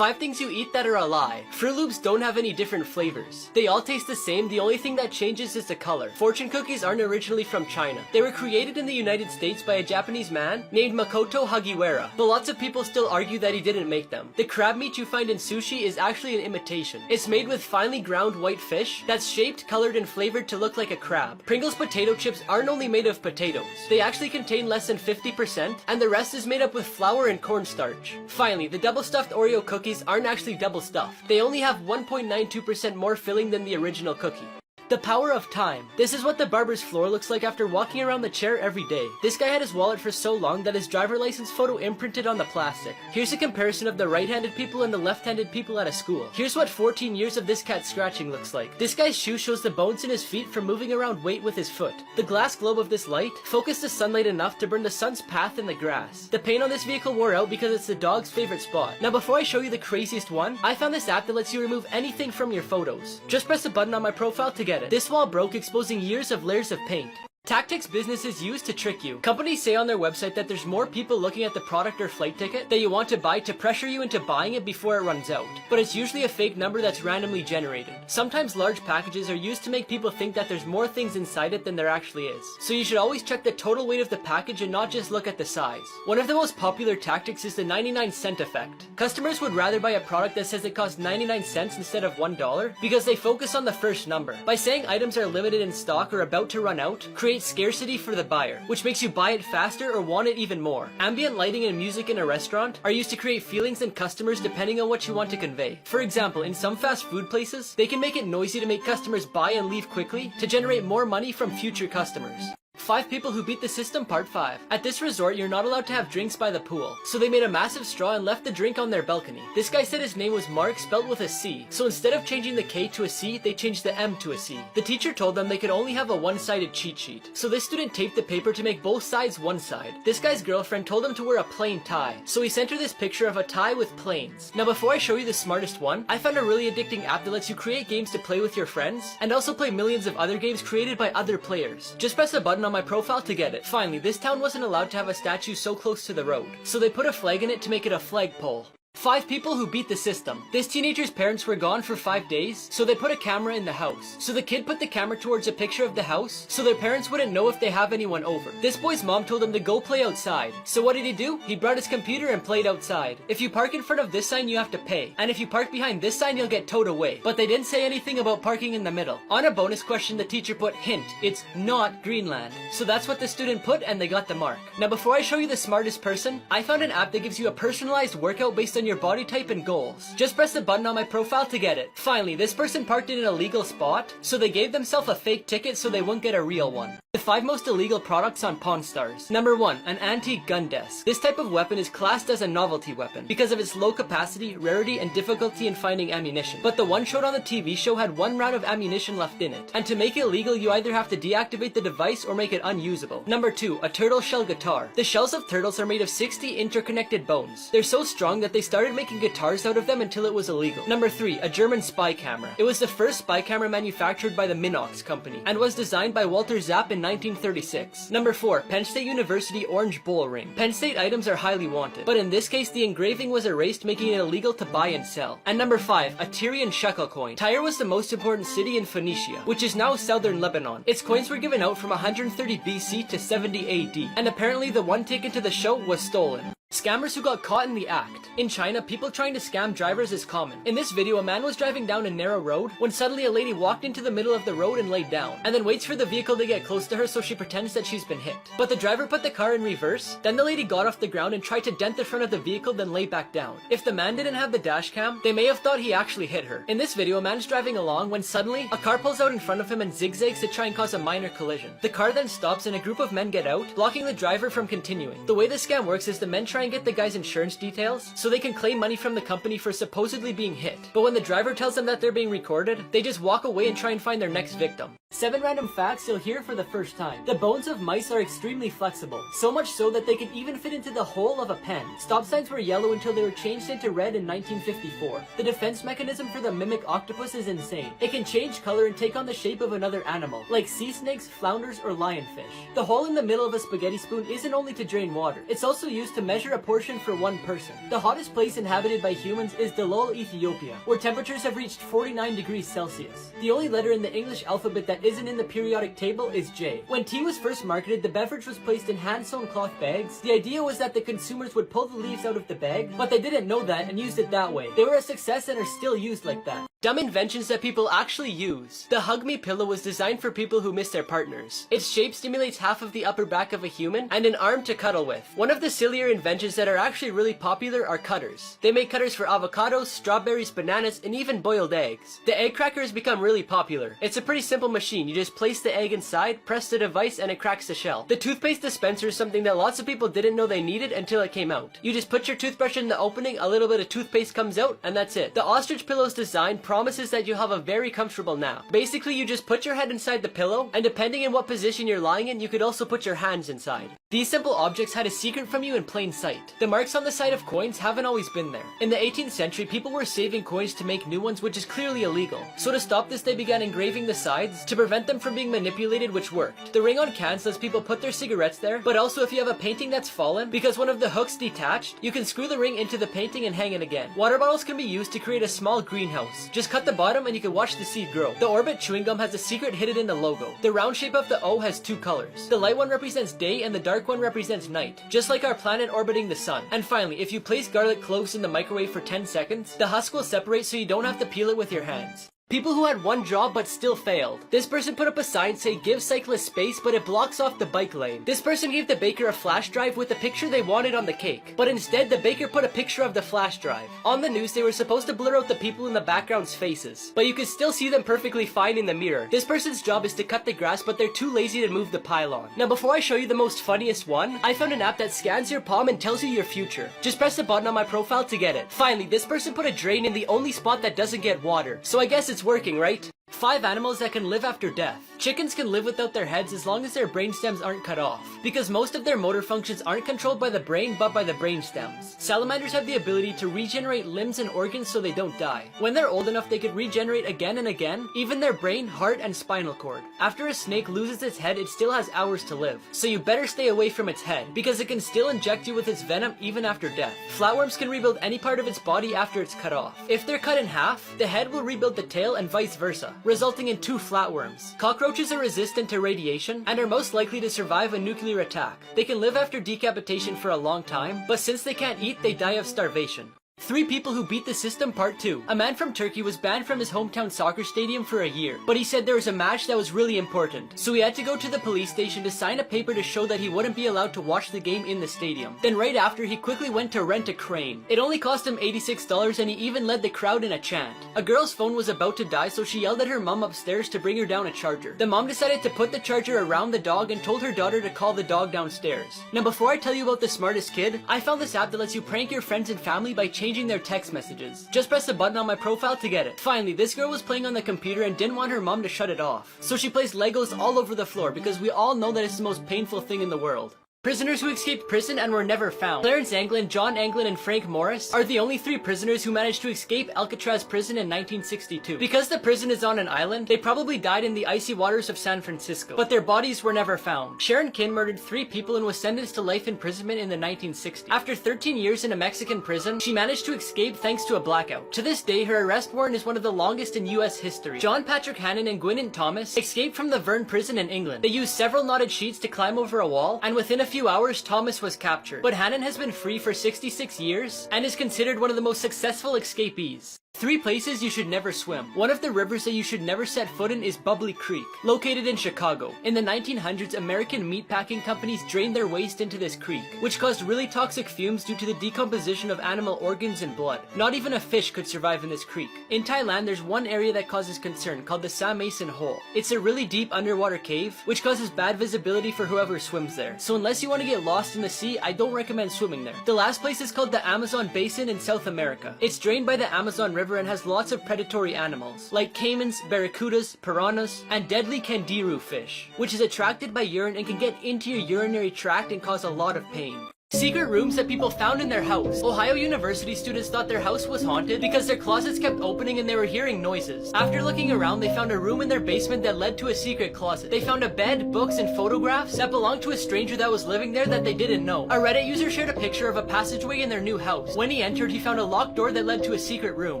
5 things you eat that are a lie. Fruit Loops don't have any different flavors. They all taste the same, the only thing that changes is the color. Fortune cookies aren't originally from China. They were created in the United States by a Japanese man named Makoto Hagiwara, but lots of people still argue that he didn't make them. The crab meat you find in sushi is actually an imitation. It's made with finely ground white fish that's shaped, colored, and flavored to look like a crab. Pringles potato chips aren't only made of potatoes. They actually contain less than 50%, and the rest is made up with flour and cornstarch. Finally, the double stuffed Oreo cookies aren't actually double stuffed. They only have 1.92% more filling than the original cookie. The power of time. This is what the barber's floor looks like after walking around the chair every day. This guy had his wallet for so long that his driver license photo imprinted on the plastic. Here's a comparison of the right-handed people and the left-handed people at a school. Here's what 14 years of this cat scratching looks like. This guy's shoe shows the bones in his feet from moving around weight with his foot. The glass globe of this light focused the sunlight enough to burn the sun's path in the grass. The paint on this vehicle wore out because it's the dog's favorite spot. Now before I show you the craziest one, I found this app that lets you remove anything from your photos. Just press a button on my profile to get it. This wall broke, exposing years of layers of paint. Tactics businesses use to trick you. Companies say on their website that there's more people looking at the product or flight ticket that you want to buy to pressure you into buying it before it runs out. But it's usually a fake number that's randomly generated. Sometimes large packages are used to make people think that there's more things inside it than there actually is. So you should always check the total weight of the package and not just look at the size. One of the most popular tactics is the 99-cent effect. Customers would rather buy a product that says it costs 99 cents instead of $1 because they focus on the first number. By saying items are limited in stock or about to run out, create scarcity for the buyer, which makes you buy it faster or want it even more. Ambient lighting and music in a restaurant are used to create feelings in customers depending on what you want to convey. For example, in some fast food places, they can make it noisy to make customers buy and leave quickly to generate more money from future customers. 5 people who beat the system, part 5. At this resort, you're not allowed to have drinks by the pool, so they made a massive straw and left the drink on their balcony. This guy said his name was Mark, spelt with a C, so instead of changing the K to a C, they changed the M to a C. The teacher told them they could only have a one-sided cheat sheet, so this student taped the paper to make both sides one side. This guy's girlfriend told him to wear a plain tie, so he sent her this picture of a tie with plains. Now before I show you the smartest one, I found a really addicting app that lets you create games to play with your friends, and also play millions of other games created by other players. Just press a button on my profile to get it. Finally, this town wasn't allowed to have a statue so close to the road, so they put a flag in it to make it a flagpole. 5 people who beat the system. This teenager's parents were gone for 5 days, so they put a camera in the house. So the kid put the camera towards a picture of the house, so their parents wouldn't know if they have anyone over. This boy's mom told him to go play outside. So what did he do? He brought his computer and played outside. If you park in front of this sign, you have to pay. And if you park behind this sign, you'll get towed away. But they didn't say anything about parking in the middle. On a bonus question, the teacher put, hint, it's not Greenland. So that's what the student put, and they got the mark. Now before I show you the smartest person, I found an app that gives you a personalized workout based on your body type and goals. Just press the button on my profile to get it. Finally, this person parked in an illegal spot, so they gave themselves a fake ticket so they wouldn't get a real one. The 5 most illegal products on Pawn Stars. Number 1, an antique gun desk. This type of weapon is classed as a novelty weapon because of its low capacity, rarity, and difficulty in finding ammunition. But the one showed on the TV show had 1 round of ammunition left in it. And to make it legal, you either have to deactivate the device or make it unusable. Number 2, a turtle shell guitar. The shells of turtles are made of 60 interconnected bones. They're so strong that they started making guitars out of them until it was illegal. Number 3, a German spy camera. It was the first spy camera manufactured by the Minox company and was designed by Walter Zapp in 1936. Number 4, Penn State University orange bowl ring. Penn State items are highly wanted, but in this case the engraving was erased, making it illegal to buy and sell. And number 5, a Tyrian shekel coin. Tyre was the most important city in Phoenicia, which is now southern Lebanon. Its coins were given out from 130 BC to 70 AD, and apparently the one taken to the show was stolen. Scammers who got caught in the act. In China, people trying to scam drivers is common. In this video, a man was driving down a narrow road when suddenly a lady walked into the middle of the road and laid down, and then waits for the vehicle to get close to her so she pretends that she's been hit. But the driver put the car in reverse, then the lady got off the ground and tried to dent the front of the vehicle, then lay back down. If the man didn't have the dash cam, they may have thought he actually hit her. In this video, a man's driving along when suddenly a car pulls out in front of him and zigzags to try and cause a minor collision. The car then stops and a group of men get out, blocking the driver from continuing. The way the scam works is the men try and get the guy's insurance details so they can claim money from the company for supposedly being hit. But when the driver tells them that they're being recorded, they just walk away and try and find their next victim. 7 random facts you'll hear for the first time. The bones of mice are extremely flexible, so much so that they can even fit into the hole of a pen. Stop signs were yellow until they were changed into red in 1954. The defense mechanism for the mimic octopus is insane. It can change color and take on the shape of another animal, like sea snakes, flounders, or lionfish. The hole in the middle of a spaghetti spoon isn't only to drain water, it's also used to measure temperature apportioned for one person. The hottest place inhabited by humans is Dalol, Ethiopia, where temperatures have reached 49 degrees Celsius. The only letter in the English alphabet that isn't in the periodic table is J. When tea was first marketed, the beverage was placed in hand-sewn cloth bags. The idea was that the consumers would pull the leaves out of the bag, but they didn't know that and used it that way. They were a success and are still used like that. Dumb inventions that people actually use. The Hug Me pillow was designed for people who miss their partners. Its shape stimulates half of the upper back of a human and an arm to cuddle with. One of the sillier inventions that are actually really popular are cutters. They make cutters for avocados, strawberries, bananas, and even boiled eggs. The egg cracker has become really popular. It's a pretty simple machine. You just place the egg inside, press the device, and it cracks the shell. The toothpaste dispenser is something that lots of people didn't know they needed until it came out. You just put your toothbrush in the opening, a little bit of toothpaste comes out, and that's it. The ostrich pillow's design promises that you'll have a very comfortable nap. Basically, you just put your head inside the pillow, and depending on what position you're lying in, you could also put your hands inside. These simple objects had a secret from you in plain sight. The marks on the side of coins haven't always been there. In the 18th century, people were saving coins to make new ones, which is clearly illegal. So to stop this, they began engraving the sides to prevent them from being manipulated, which worked. The ring on cans lets people put their cigarettes there, but also if you have a painting that's fallen, because one of the hooks detached, you can screw the ring into the painting and hang it again. Water bottles can be used to create a small greenhouse. Just cut the bottom and you can watch the seed grow. The Orbit chewing gum has a secret hidden in the logo. The round shape of the O has two colors. The light one represents day and the dark one represents night, just like our planet orbiting the sun. And finally, if you place garlic cloves in the microwave for 10 seconds, the husk will separate so you don't have to peel it with your hands. People who had one job but still failed. This person put up a sign saying give cyclists space, but it blocks off the bike lane. This person gave the baker a flash drive with the picture they wanted on the cake, but instead the baker put a picture of the flash drive. On the news, they were supposed to blur out the people in the background's faces, but you could still see them perfectly fine in the mirror. This person's job is to cut the grass, but they're too lazy to move the pylon. Now before I show you the most funniest one, I found an app that scans your palm and tells you your future. Just press the button on my profile to get it. Finally, this person put a drain in the only spot that doesn't get water, so I guess it's working, right? 5 animals that can live after death. Chickens can live without their heads as long as their brain stems aren't cut off, because most of their motor functions aren't controlled by the brain but by the brain stems. Salamanders have the ability to regenerate limbs and organs so they don't die. When they're old enough, they could regenerate again and again, even their brain, heart, and spinal cord. After a snake loses its head, it still has hours to live, so you better stay away from its head, because it can still inject you with its venom even after death. Flatworms can rebuild any part of its body after it's cut off. If they're cut in half, the head will rebuild the tail and vice versa, resulting in 2 flatworms. Cockroaches are resistant to radiation and are most likely to survive a nuclear attack. They can live after decapitation for a long time, but since they can't eat, they die of starvation. 3 people who beat the system part 2. A man from Turkey was banned from his hometown soccer stadium for a year, but he said there was a match that was really important, so he had to go to the police station to sign a paper to show that he wouldn't be allowed to watch the game in the stadium. Then right after, he quickly went to rent a crane. It only cost him $86 and he even led the crowd in a chant. A girl's phone was about to die, so she yelled at her mom upstairs to bring her down a charger. The mom decided to put the charger around the dog and told her daughter to call the dog downstairs. Now before I tell you about the smartest kid, I found this app that lets you prank your friends and family by changing their text messages. Just press the button on my profile to get it. Finally, this girl was playing on the computer and didn't want her mom to shut it off, so she placed Legos all over the floor because we all know that it's the most painful thing in the world. Prisoners who escaped prison and were never found. Clarence Anglin, John Anglin, and Frank Morris are the only 3 prisoners who managed to escape Alcatraz prison in 1962. Because the prison is on an island, they probably died in the icy waters of San Francisco, but their bodies were never found. Sharon Kin murdered 3 people and was sentenced to life imprisonment in the 1960s. After 13 years in a Mexican prison, she managed to escape thanks to a blackout. To this day, her arrest warrant is one of the longest in US history. John Patrick Hannon and Gwyneth Thomas escaped from the Verne prison in England. They used several knotted sheets to climb over a wall, and within a few hours, Thomas was captured. But Hannon has been free for 66 years and is considered one of the most successful escapees. 3 places you should never swim. One of the rivers that you should never set foot in is Bubbly Creek, located in Chicago. In the 1900s, American meatpacking companies drained their waste into this creek, which caused really toxic fumes due to the decomposition of animal organs and blood. Not even a fish could survive in this creek. In Thailand, there's one area that causes concern called the Sa Mason Hole. It's a really deep underwater cave, which causes bad visibility for whoever swims there. So unless you want to get lost in the sea, I don't recommend swimming there. The last place is called the Amazon Basin in South America. It's drained by the Amazon River and has lots of predatory animals, like caimans, barracudas, piranhas, and deadly candiru fish, which is attracted by urine and can get into your urinary tract and cause a lot of pain. Secret rooms that people found in their house. Ohio University students thought their house was haunted because their closets kept opening and they were hearing noises. After looking around, they found a room in their basement that led to a secret closet. They found a bed, books, and photographs that belonged to a stranger that was living there that they didn't know. A Reddit user shared a picture of a passageway in their new house. When he entered, he found a locked door that led to a secret room.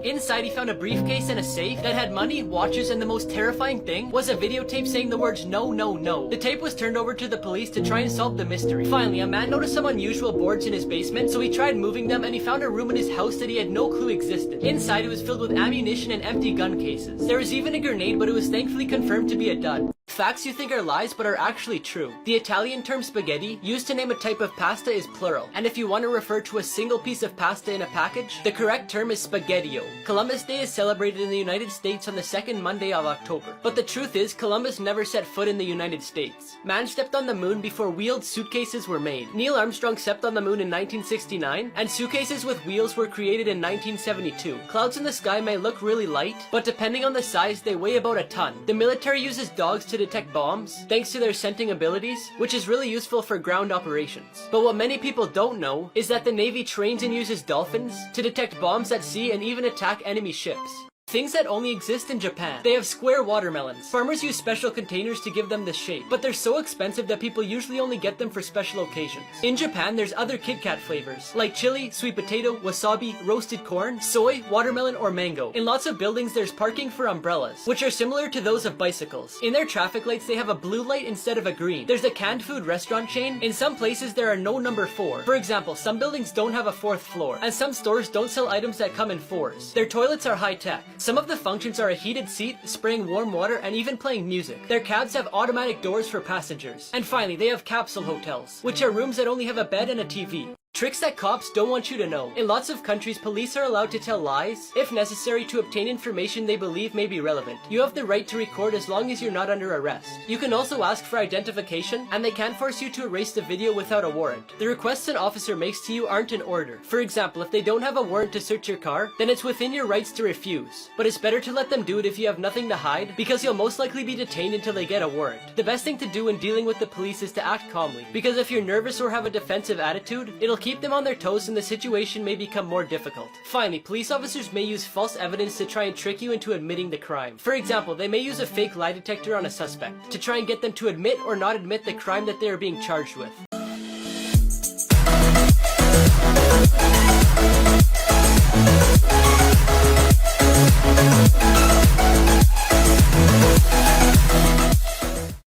Inside, he found a briefcase and a safe that had money, watches, and the most terrifying thing was a videotape saying the words "no, no, no." The tape was turned over to the police to try and solve the mystery. Finally, a man noticed some unusual boards in his basement, so he tried moving them and he found a room in his house that he had no clue existed. Inside, it was filled with ammunition and empty gun cases. There was even a grenade, but it was thankfully confirmed to be a dud. Facts you think are lies but are actually true. The Italian term spaghetti, used to name a type of pasta, is plural, and if you want to refer to a single piece of pasta in a package, the correct term is spaghettio. Columbus Day is celebrated in the United States on the second Monday of October, but the truth is Columbus never set foot in the United States. Man stepped on the moon before wheeled suitcases were made. Neil Armstrong stepped on the moon in 1969, and suitcases with wheels were created in 1972. Clouds in the sky may look really light, but depending on the size, they weigh about a ton. The military uses dogs to detect bombs, thanks to their scenting abilities, which is really useful for ground operations. But what many people don't know is that the Navy trains and uses dolphins to detect bombs at sea and even attack enemy ships. Things that only exist in Japan. They have square watermelons. Farmers use special containers to give them this shape, but they're so expensive that people usually only get them for special occasions. In Japan, there's other Kit Kat flavors, like chili, sweet potato, wasabi, roasted corn, soy, watermelon, or mango. In lots of buildings, there's parking for umbrellas, which are similar to those of bicycles. In their traffic lights, they have a blue light instead of a green. There's a canned food restaurant chain. In some places, there are no number 4. For example, some buildings don't have a 4th floor, and some stores don't sell items that come in 4s. Their toilets are high-tech. Some of the functions are a heated seat, spraying warm water, and even playing music. Their cabs have automatic doors for passengers. And finally, they have capsule hotels, which are rooms that only have a bed and a TV. Tricks that cops don't want you to know. In lots of countries, police are allowed to tell lies, if necessary, to obtain information they believe may be relevant. You have the right to record as long as you're not under arrest. You can also ask for identification, and they can force you to erase the video without a warrant. The requests an officer makes to you aren't in order. For example, if they don't have a warrant to search your car, then it's within your rights to refuse. But it's better to let them do it if you have nothing to hide, because you'll most likely be detained until they get a warrant. The best thing to do when dealing with the police is to act calmly, because if you're nervous or have a defensive attitude, it'll keep them on their toes and the situation may become more difficult. Finally, police officers may use false evidence to try and trick you into admitting the crime. For example, they may use a fake lie detector on a suspect to try and get them to admit or not admit the crime that they are being charged with.